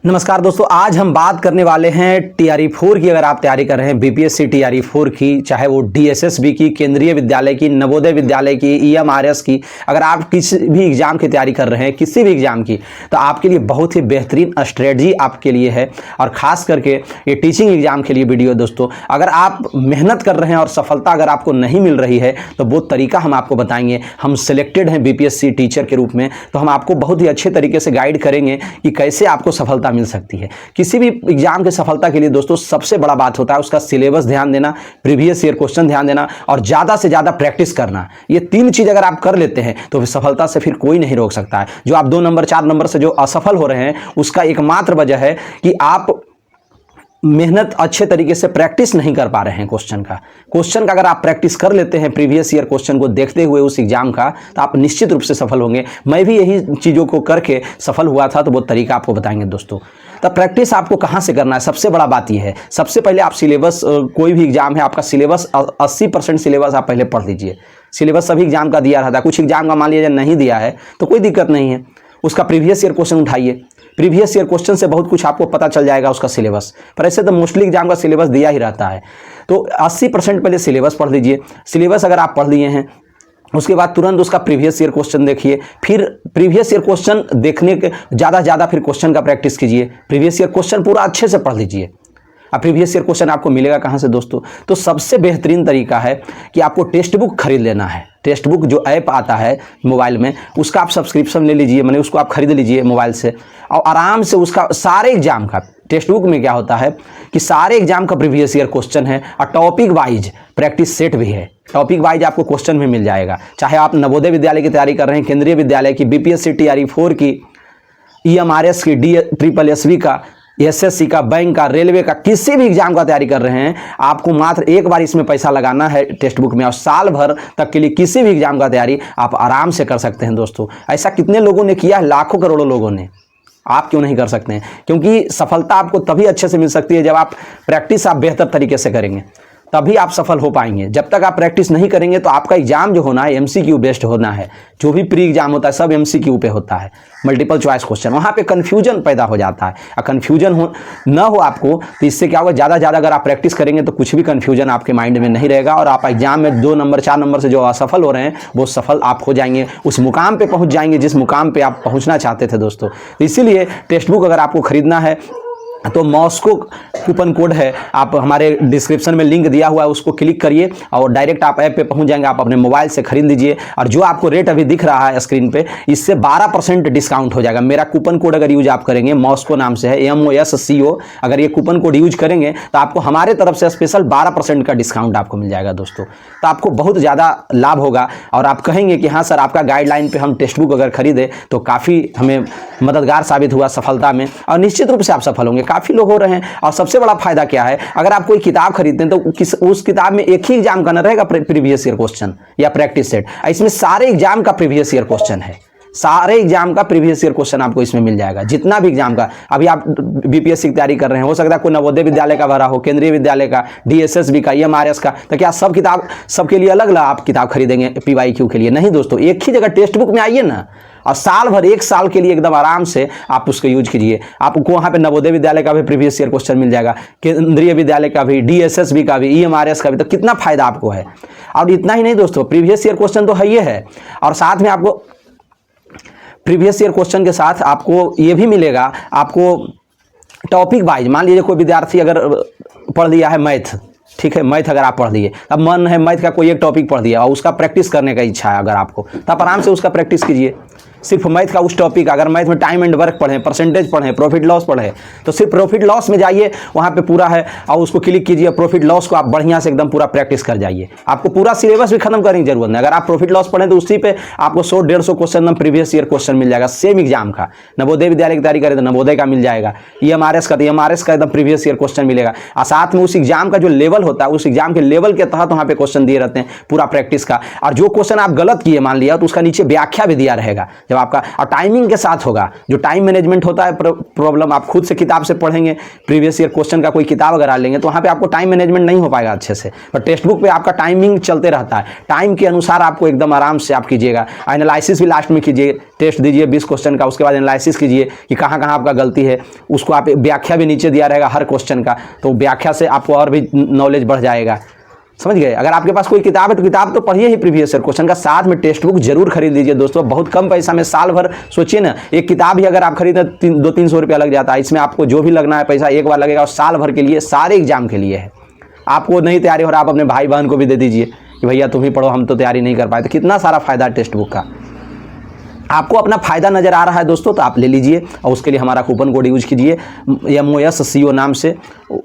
नमस्कार दोस्तों, आज हम बात करने वाले हैं टीआरई 4 की। अगर आप तैयारी कर रहे हैं बीपीएससी टीआरई 4 की, चाहे वो डीएसएसबी की, केंद्रीय विद्यालय की, नवोदय विद्यालय की, ईएमआरएस की, अगर आप किसी भी एग्जाम की तैयारी कर रहे हैं, किसी भी एग्जाम की, तो आपके लिए बहुत ही बेहतरीन स्ट्रेटजी आपके लिए है। और खास करके ये टीचिंग एग्जाम के लिए वीडियो दोस्तों, अगर आप मेहनत कर रहे हैं और सफलता अगर आपको नहीं मिल रही है तो वो तरीका हम आपको बताएंगे। हम सिलेक्टेड हैं बीपीएससी टीचर के रूप में, तो हम आपको बहुत ही अच्छे तरीके से गाइड करेंगे कि कैसे आपको सफलता मिल सकती है। किसी भी एग्जाम के सफलता के लिए दोस्तों सबसे बड़ा बात होता है उसका सिलेबस ध्यान देना, प्रीवियस ईयर क्वेश्चन ध्यान देना और ज़्यादा से ज़्यादा प्रैक्टिस करना। ये तीन चीज़ अगर आप कर लेते हैं तो सफलता से फिर कोई नहीं रोक सकता है। जो आप 2 नंबर 4 नंबर से जो असफल हो रहे हैं उसका एकमात्र वजह है कि आप मेहनत अच्छे तरीके से प्रैक्टिस नहीं कर पा रहे हैं। क्वेश्चन का अगर आप प्रैक्टिस कर लेते हैं प्रीवियस ईयर क्वेश्चन को देखते हुए उस एग्जाम का, तो आप निश्चित रूप से सफल होंगे। मैं भी यही चीज़ों को करके सफल हुआ था, तो वो तरीका आपको बताएंगे दोस्तों। तब प्रैक्टिस आपको कहाँ से करना है, सबसे बड़ा बात यह है। सबसे पहले आप सिलेबस, कोई भी एग्जाम है आपका सिलेबस 80% सिलेबस आप पहले पढ़ लीजिए। सिलेबस सभी एग्जाम का दिया रहता है, कुछ एग्जाम का मान लीजिए नहीं दिया है तो कोई दिक्कत नहीं है, उसका प्रीवियस ईयर क्वेश्चन उठाइए। प्रीवियस ईयर क्वेश्चन से बहुत कुछ आपको पता चल जाएगा उसका सिलेबस, पर ऐसे तो मोस्टली एग्जाम का सिलेबस दिया ही रहता है। तो 80% पहले सिलेबस पढ़ लीजिए। सिलेबस अगर आप पढ़ लिए हैं उसके बाद तुरंत उसका प्रीवियस ईयर क्वेश्चन देखिए। फिर प्रीवियस ईयर क्वेश्चन देखने के ज़्यादा फिर क्वेश्चन का प्रैक्टिस कीजिए। प्रीवियस ईयर क्वेश्चन पूरा अच्छे से पढ़ लीजिए। अब प्रीवियस ईयर क्वेश्चन आपको मिलेगा कहाँ से दोस्तों? तो सबसे बेहतरीन तरीका है कि आपको टेक्स्ट बुक खरीद लेना है। टेक्स्ट बुक जो ऐप आता है मोबाइल में, उसका आप सब्सक्रिप्शन ले लीजिए, मैंने उसको आप खरीद लीजिए मोबाइल से, और आराम से उसका सारे एग्जाम का, टेक्स्ट बुक में क्या होता है कि सारे एग्जाम का प्रीवियस ईयर क्वेश्चन है और टॉपिक वाइज प्रैक्टिस सेट भी है। टॉपिक वाइज आपको क्वेश्चन भी मिल जाएगा। चाहे आप नवोदय विद्यालय की तैयारी कर रहे हैं, केंद्रीय विद्यालय की, बीपीएससी टीआरई 4 की, ईएमआरएस की, DSSB का, एसएससी का, बैंक का, रेलवे का, किसी भी एग्जाम का तैयारी कर रहे हैं, आपको मात्र एक बार इसमें पैसा लगाना है टेक्स्ट बुक में, और साल भर तक के लिए किसी भी एग्जाम का तैयारी आप आराम से कर सकते हैं दोस्तों। ऐसा कितने लोगों ने किया है, लाखों करोड़ों लोगों ने। आप क्यों नहीं कर सकते हैं? क्योंकि सफलता आपको तभी अच्छे से मिल सकती है जब आप प्रैक्टिस आप बेहतर तरीके से करेंगे, तभी आप सफल हो पाएंगे। जब तक आप प्रैक्टिस नहीं करेंगे तो आपका एग्जाम जो होना है एमसीक्यू बेस्ड होना है। जो भी प्री एग्जाम होता है सब एमसीक्यू पे होता है, मल्टीपल चॉइस क्वेश्चन। वहाँ पे कन्फ्यूजन पैदा हो जाता है, और कन्फ्यूजन ना हो आपको, तो इससे क्या होगा, ज़्यादा अगर आप प्रैक्टिस करेंगे तो कुछ भी कन्फ्यूजन आपके माइंड में नहीं रहेगा, और आप एग्जाम में 2 नंबर 4 नंबर से जो असफल हो रहे हैं वो सफल आप हो जाएंगे, उस मुकाम पर पहुँच जाएंगे जिस मुकाम पर आप पहुँचना चाहते थे दोस्तों। तो इसीलिए टेक्स्ट बुक अगर आपको खरीदना है तो मॉस्को कूपन कोड है, आप हमारे डिस्क्रिप्शन में लिंक दिया हुआ है, उसको क्लिक करिए और डायरेक्ट आप ऐप पे पहुंच जाएंगे। आप अपने मोबाइल से खरीद लीजिए, और जो आपको रेट अभी दिख रहा है स्क्रीन पे, इससे 12% डिस्काउंट हो जाएगा। मेरा कूपन कोड अगर यूज आप करेंगे, मॉस्को नाम से है, MOSCO, अगर ये कूपन कोड यूज करेंगे तो आपको हमारे तरफ से स्पेशल 12% का डिस्काउंट आपको मिल जाएगा दोस्तों। तो आपको बहुत ज़्यादा लाभ होगा, और आप कहेंगे कि हाँ सर, आपका गाइडलाइन पर हम टेक्स्ट बुक अगर खरीदे तो काफ़ी हमें मददगार साबित हुआ सफलता में, और निश्चित रूप से आप सफल होंगे। काफ़ी लोग हो रहे हैं। और सबसे बड़ा फायदा क्या है, अगर आप कोई किताब खरीदते हैं तो उस किताब में एक ही एग्जाम का न रहेगा प्रीवियस ईयर क्वेश्चन या प्रैक्टिस सेट, इसमें सारे एग्जाम का प्रीवियस ईयर क्वेश्चन है। सारे एग्जाम का प्रीवियस ईयर क्वेश्चन आपको इसमें मिल जाएगा। जितना भी एग्जाम का अभी आप बीपीएससी की तैयारी कर रहे हैं, हो सकता है कोई नवोदय विद्यालय का भरा हो, केंद्रीय विद्यालय का, DSSB का, EMRS का, तो क्या सब किताब सबके लिए अलग अलग आप किताब खरीदेंगे PYQ के लिए? नहीं दोस्तों, एक ही जगह टेक्स्ट बुक में आइए ना, और साल भर 1 साल के लिए एकदम आराम से आप उसको यूज कीजिए। आपको वहाँ पे नवोदय विद्यालय का भी प्रीवियस ईयर क्वेश्चन मिल जाएगा, केंद्रीय विद्यालय का भी, DSSB का भी, EMRS का भी। तो कितना फायदा आपको है। और इतना ही नहीं दोस्तों, प्रीवियस ईयर क्वेश्चन तो है ही है, और साथ में आपको प्रीवियस ईयर क्वेश्चन के साथ आपको ये भी मिलेगा, आपको टॉपिक वाइज। मान लीजिए कोई विद्यार्थी अगर पढ़ लिया है मैथ, ठीक है, मैथ अगर आप पढ़ लिए, अब मन है मैथ का कोई एक टॉपिक पढ़ दिया और उसका प्रैक्टिस करने का इच्छा है अगर आपको, तो आप आराम से उसका प्रैक्टिस कीजिए। सिर्फ मैथ का उस टॉपिक, अगर मैथ में टाइम एंड वर्क पढ़ें, परसेंटेज पढ़ें, प्रॉफिट लॉस पढ़ें, तो सिर्फ प्रॉफिट लॉस में जाइए, वहाँ पे पूरा है, और उसको क्लिक कीजिए। प्रॉफिट लॉस को आप बढ़िया से एकदम पूरा प्रैक्टिस कर जाइए। आपको पूरा सिलेबस भी खत्म करने की जरूरत नहीं। अगर आप प्रॉफिट लॉस पढ़ें तो उसी पे आपको 100-150 क्वेश्चन प्रीवियस ईयर क्वेश्चन मिल जाएगा सेम एग्जाम का। नवोदय विद्यालय की तैयारी करें तो नवोदय का मिल जाएगा, EMRS का तो EMRS का एकदम प्रीवियस ईयर क्वेश्चन मिलेगा, और साथ में उस एग्जाम का जो लेवल होता है, उस एग्जाम के लेवल के तहत वहाँ पे क्वेश्चन दिए रहते हैं पूरा प्रैक्टिस का। और जो क्वेश्चन आप गलत किए मान लिया तो उसका नीचे व्याख्या भी दिया रहेगा। जब जब आपका, और टाइमिंग के साथ होगा। जो टाइम मैनेजमेंट होता है प्रॉब्लम, आप खुद से किताब से पढ़ेंगे, प्रीवियस ईयर क्वेश्चन का कोई किताब अगर आ लेंगे तो वहाँ पे आपको टाइम मैनेजमेंट नहीं हो पाएगा अच्छे से। पर टेक्स्ट बुक पे आपका टाइमिंग चलते रहता है, टाइम के अनुसार आपको एकदम आराम से आप कीजिएगा। एनालिसिस भी लास्ट में कीजिए, टेस्ट दीजिए 20 क्वेश्चन का, उसके बाद एनालिसिस कीजिए कि कहाँ कहाँ आपका गलती है। उसको आप व्याख्या भी नीचे दिया रहेगा हर क्वेश्चन का, तो व्याख्या से आपको और भी नॉलेज बढ़ जाएगा। समझ गए। अगर आपके पास कोई किताब है तो किताब तो पढ़िए ही प्रीवियस ईयर क्वेश्चन का, साथ में टेक्स्ट बुक जरूर खरीद लीजिए दोस्तों। बहुत कम पैसा में साल भर, सोचिए ना, एक किताब ही अगर आप खरीदें 200-300 रुपया लग जाता है। इसमें आपको जो भी लगना है पैसा एक बार लगेगा, और साल भर के लिए, सारे एग्जाम के लिए है। आपको नहीं तैयारी हो रहा, आप अपने भाई बहन को भी दे दीजिए कि भैया तुम ही पढ़ो, हम तो तैयारी नहीं कर पाए। तो कितना सारा फायदा है टेक्स्ट बुक का। आपको अपना फ़ायदा नज़र आ रहा है दोस्तों तो आप ले लीजिए, और उसके लिए हमारा कूपन कोड यूज कीजिए MOSCO नाम से।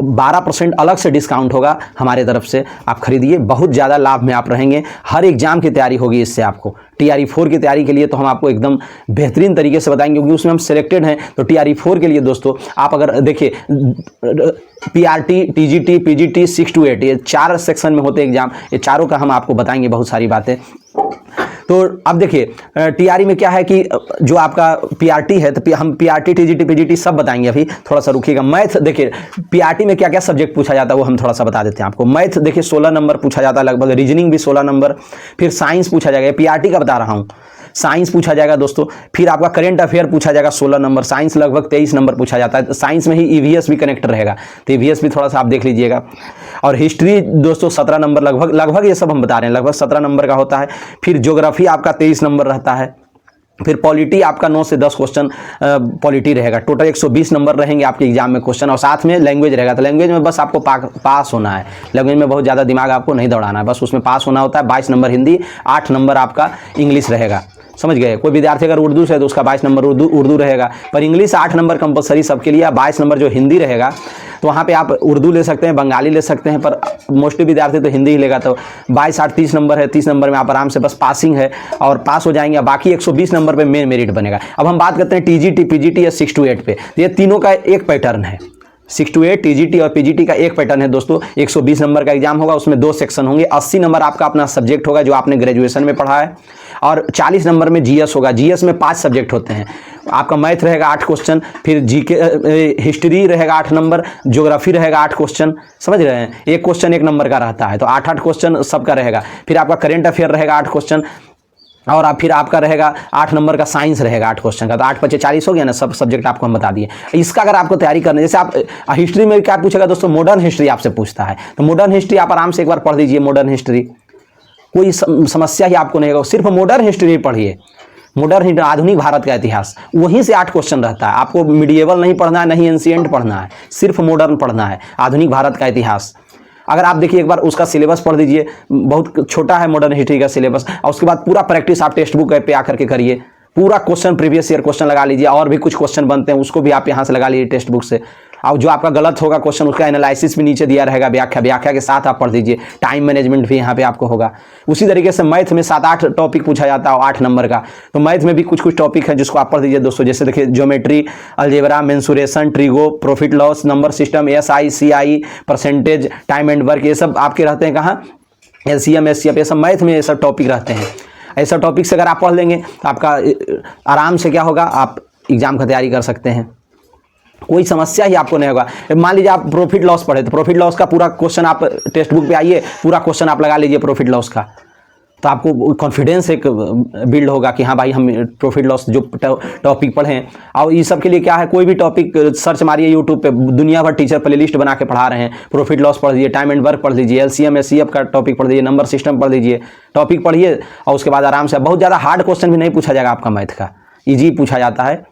12% अलग से डिस्काउंट होगा हमारे तरफ से, आप खरीदिए, बहुत ज़्यादा लाभ में आप रहेंगे। हर एग्जाम की तैयारी होगी इससे आपको। TRE4 की तैयारी के लिए तो हम आपको एकदम बेहतरीन तरीके से बताएंगे, क्योंकि उसमें हम सिलेक्टेड हैं। तो TRE4 के लिए दोस्तों आप अगर देखिए, PRT, TGT, PGT 6 to 8 ये 4 सेक्शन में होते हैं एग्जाम, ये चारों का हम आपको बताएंगे बहुत सारी बातें। तो अब देखिए TRE में क्या है कि जो आपका PRT है, तो हम PRT, TGT, PGT सब बताएंगे। अभी थोड़ा सा रुकिएगा। मैथ देखिए, PRT में क्या क्या सब्जेक्ट पूछा जाता है वो हम थोड़ा सा बता देते हैं आपको। मैथ देखिए 16 नंबर पूछा जाता है लगभग, रीजनिंग भी 16 नंबर, फिर साइंस पूछा जाएगा, PRT का बता रहा हूँ, साइंस पूछा जाएगा दोस्तों। फिर आपका करेंट अफेयर पूछा जाएगा 16 नंबर, साइंस लगभग 23 नंबर पूछा जाता है। साइंस में ही EVS भी कनेक्ट रहेगा, तो EVS भी थोड़ा सा आप देख लीजिएगा। और हिस्ट्री दोस्तों 17 नंबर लगभग ये सब हम बता रहे हैं, लगभग 17 नंबर का होता है। फिर ज्योग्राफी आपका 23 नंबर रहता है। फिर पॉलिटी आपका 9 से 10 क्वेश्चन पॉलिटी रहेगा। टोटल 120 नंबर रहेंगे आपके एग्जाम में क्वेश्चन, और साथ में लैंग्वेज रहेगा। तो लैंग्वेज में बस आपको पास होना है, लैंग्वेज में बहुत ज़्यादा दिमाग आपको नहीं दौड़ाना है, बस उसमें पास होना होता है। 22 नंबर हिंदी, 8 नंबर आपका इंग्लिश रहेगा। समझ गए। कोई विद्यार्थी अगर उर्दू से है तो उसका 22 नंबर उर्दू रहेगा, पर इंग्लिश 8 नंबर कंपलसरी सबके लिए। 22 नंबर जो हिंदी रहेगा, तो वहाँ पे आप उर्दू ले सकते हैं, बंगाली ले सकते हैं, पर मोस्टली विद्यार्थी तो हिंदी ही लेगा। तो 22 8 30 नंबर है, 30 नंबर में आप आराम से बस पासिंग है और पास हो जाएंगे। बाकी 120 नंबर पे मेन मेरिट बनेगा। अब हम बात करते हैं TGT, PGT या 6 to 8 पे। तो ये तीनों का एक पैटर्न है, 6 to 8 TGT और PGT का एक पैटर्न है दोस्तों। 120 नंबर का एग्जाम होगा, उसमें 2 सेक्शन होंगे। 80 नंबर आपका अपना सब्जेक्ट होगा जो आपने ग्रेजुएशन में पढ़ा है, और 40 नंबर में GS होगा। GS में 5 सब्जेक्ट होते हैं। आपका मैथ रहेगा 8 क्वेश्चन, फिर हिस्ट्री रहेगा 8 नंबर, ज्योग्राफी रहेगा 8 क्वेश्चन। समझ रहे हैं, एक क्वेश्चन 1 नंबर का रहता है, तो 8 क्वेश्चन सबका रहेगा। फिर आपका करेंट अफेयर रहेगा 8 क्वेश्चन, और फिर आपका रहेगा 8 नंबर का साइंस रहेगा 8 क्वेश्चन का। तो 8 × 40 हो गया ना, सब सब्जेक्ट आपको हम बता दिए। इसका अगर आपको तैयारी करनी है, जैसे आप हिस्ट्री में क्या पूछेगा दोस्तों, मॉडर्न हिस्ट्री आपसे पूछता है, तो मॉडर्न हिस्ट्री आप आराम से एक बार पढ़ लीजिए। मॉडर्न हिस्ट्री कोई समस्या ही आपको नहीं होगा, सिर्फ मॉडर्न हिस्ट्री पढ़िए। मॉडर्न हिस्ट्री, आधुनिक भारत का इतिहास, वहीं से 8 क्वेश्चन रहता है। आपको मिडिएवल नहीं पढ़ना है, नहीं एंशिएंट पढ़ना है, सिर्फ मॉडर्न पढ़ना है, आधुनिक भारत का इतिहास। अगर आप देखिए एक बार उसका सिलेबस पढ़ लीजिए, बहुत छोटा है मॉडर्न हिस्ट्री का सिलेबस, और उसके बाद पूरा प्रैक्टिस आप टेक्स्ट बुक पे आकर के करिए। पूरा क्वेश्चन प्रीवियस ईयर क्वेश्चन लगा लीजिए, और भी कुछ क्वेश्चन बनते हैं उसको भी आप यहाँ से लगा लीजिए टेक्स्ट बुक से। और जो आपका गलत होगा क्वेश्चन, उसका एनालिसिस भी नीचे दिया रहेगा, व्याख्या के साथ आप पढ़ दीजिए। टाइम मैनेजमेंट भी यहाँ पे आपको होगा। उसी तरीके से मैथ में 7-8 टॉपिक पूछा जाता है 8 नंबर का, तो मैथ में भी कुछ टॉपिक है जिसको आप पढ़ दीजिए दोस्तों। जैसे देखिए geometry, algebra, mensuration, trigo, profit loss, number system, SI CI, percentage, time and work, ये सब आपके रहते हैं कहाँ, LCM SCF, ये सब मैथ में ये सब टॉपिक रहते हैं। ऐसा टॉपिक से अगर आप पढ़ लेंगे तो आपका आराम से क्या होगा, आप एग्जाम का तैयारी कर सकते हैं, कोई समस्या ही आपको नहीं होगा। मान लीजिए आप प्रॉफिट लॉस पढ़े, तो प्रॉफिट लॉस का पूरा क्वेश्चन आप टेक्स्ट बुक पे आइए, पूरा क्वेश्चन आप लगा लीजिए प्रॉफिट लॉस का, तो आपको कॉन्फिडेंस एक बिल्ड होगा कि हाँ भाई हम प्रॉफिट लॉस जो टॉपिक पढ़ें। और ये सब के लिए क्या है, कोई भी टॉपिक सर्च मारिए यूट्यूब पे, दुनिया भर टीचर प्लेलिस्ट बना के पढ़ा रहे हैं। प्रॉफिट लॉस पढ़ लीजिए, टाइम एंड वर्क पढ़ लीजिए, LCM SCF का टॉपिक पढ़ लीजिए, नंबर सिस्टम पढ़ लीजिए, टॉपिक पढ़िए, और उसके बाद आराम से, बहुत ज़्यादा हार्ड क्वेश्चन भी नहीं पूछा जाएगा आपका मैथ का, ईजी पूछा जाता है।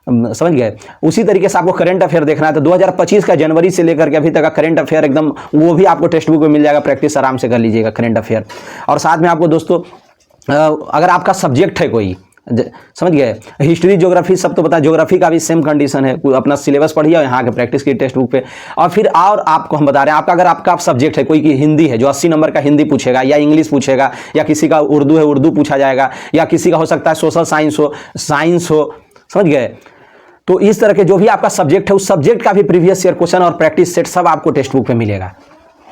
समझ गए। उसी तरीके से आपको करंट अफेयर देखना है तो 2025 का जनवरी से लेकर के अभी तक का करंट अफेयर एकदम, वो भी आपको टेक्स्ट बुक में मिल जाएगा, प्रैक्टिस आराम से कर लीजिएगा करंट अफेयर। और साथ में आपको दोस्तों अगर आपका सब्जेक्ट है कोई, समझ गए, हिस्ट्री ज्योग्राफी सब तो पता है, ज्योग्राफी का भी सेम कंडीशन है, अपना सिलेबस पढ़िए और यहाँ के प्रैक्टिस की टेक्स्ट बुक पे। और फिर और आपको हम बता रहे हैं, आपका अगर आपका सब्जेक्ट है कोई की हिंदी है, जो 80 नंबर का हिंदी पूछेगा या इंग्लिश पूछेगा, या किसी का उर्दू है उर्दू पूछा जाएगा, या किसी का हो सकता है सोशल साइंस हो, समझ गए। तो इस तरह के जो भी आपका सब्जेक्ट है, उस सब्जेक्ट का भी प्रीवियस ईयर क्वेश्चन और प्रैक्टिस सेट सब आपको टेक्स्ट बुक पे मिलेगा।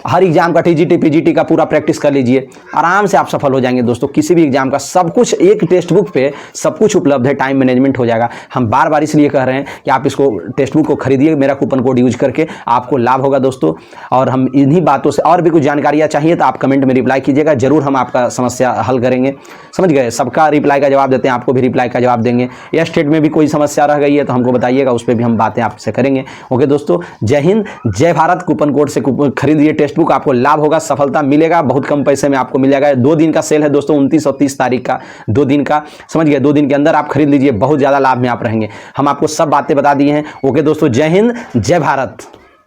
हर एग्जाम का टीजीटी पीजीटी का पूरा प्रैक्टिस कर लीजिए, आराम से आप सफल हो जाएंगे दोस्तों। किसी भी एग्जाम का सब कुछ एक टेक्स्ट बुक पे सब कुछ उपलब्ध है, टाइम मैनेजमेंट हो जाएगा। हम बार बार इसलिए कह रहे हैं कि आप इसको टेक्स्ट बुक को खरीदिए, मेरा कूपन कोड यूज करके आपको लाभ होगा दोस्तों। और हम इन्हीं बातों से और भी कुछ जानकारियाँ चाहिए तो आप कमेंट में रिप्लाई कीजिएगा, जरूर हम आपका समस्या हल करेंगे। समझ गए, सबका रिप्लाई का जवाब देते हैं, आपको भी रिप्लाई का जवाब देंगे। या स्टेट में भी कोई समस्या रह गई है तो हमको बताइएगा, उस पर भी हम बातें आपसे करेंगे। ओके दोस्तों, जय हिंद जय भारत। कूपन कोड से खरीदिए टेक्स्ट बुक, आपको लाभ होगा, सफलता मिलेगा, बहुत कम पैसे में आपको मिल जाएगा। 2 दिन का सेल है दोस्तों, 29 और 30 तारीख का, 2 दिन का। समझ गए, 2 दिन के अंदर आप खरीद लीजिए, बहुत ज़्यादा लाभ में आप रहेंगे। हम आपको सब बातें बता दिए हैं। ओके दोस्तों, जय हिंद जय भारत।